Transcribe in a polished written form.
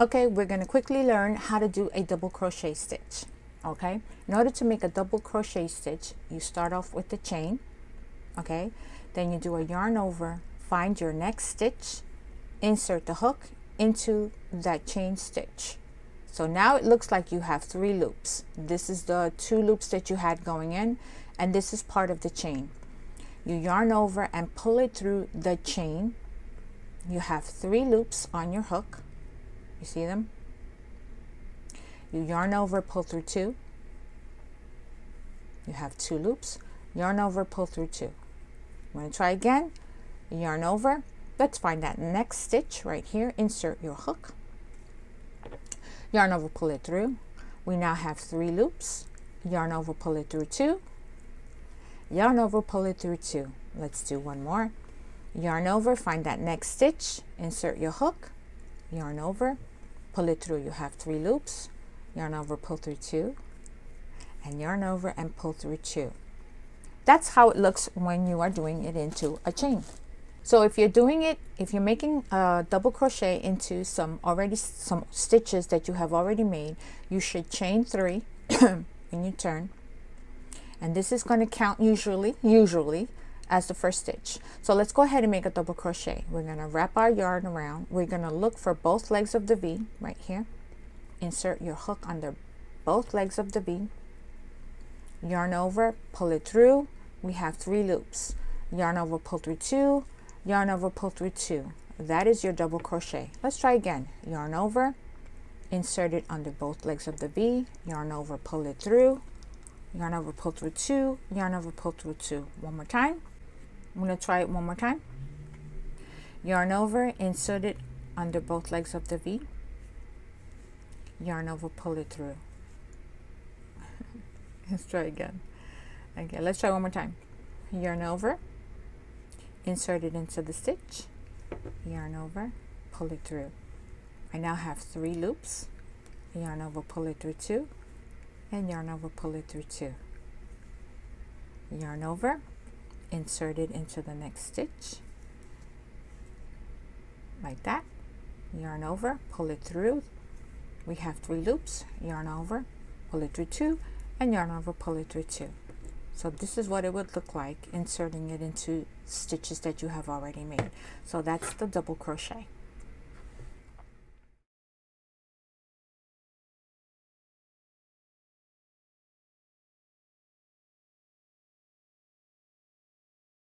Okay, we're going to quickly learn how to do a double crochet stitch. Okay, in order to make a double crochet stitch, you start off with the chain. Okay, then you do a yarn over, find your next stitch, insert the hook into that chain stitch. So now it looks like you have 3 loops. This is the 2 loops that you had going in, and this is part of the chain. You yarn over and pull it through the chain. You have 3 loops on your hook. You see them? You yarn over, pull through 2. You have 2 loops. Yarn over, pull through 2. I'm going to try again. Yarn over. Let's find that next stitch right here. Insert your hook. Yarn over, pull it through. We now have 3 loops. Yarn over, pull it through 2. Yarn over, pull it through 2. Let's do one more. Yarn over, find that next stitch. Insert your hook. Yarn over, pull it through. You have 3 loops. Yarn over, pull through 2, and yarn over and pull through 2. That's how it looks when you are doing it into a chain. So if you're making a double crochet into some stitches that you have already made, you should chain 3 when you turn, and this is going to count usually as the first stitch. So let's go ahead and make a double crochet. We're going to wrap our yarn around. We're going to look for both legs of the V right here. Insert your hook under both legs of the V. Yarn over, pull it through. We have 3 loops. Yarn over, pull through 2. Yarn over, pull through 2. That is your double crochet. Let's try again. Yarn over, insert it under both legs of the V. Yarn over, pull it through. Yarn over, pull through 2. Yarn over, pull through 2. One more time. I'm going to try it one more time. Yarn over, insert it under both legs of the V. Yarn over, pull it through. Let's try again. Okay, let's try one more time. Yarn over, insert it into the stitch. Yarn over, pull it through. I now have 3 loops. Yarn over, pull it through 2, and yarn over, pull it through 2. Yarn over, insert it into the next stitch like that. Yarn over, pull it through. We have 3 loops. Yarn over, pull it through 2, and yarn over, pull it through 2. So this is what it would look like inserting it into stitches that you have already made. So that's the double crochet.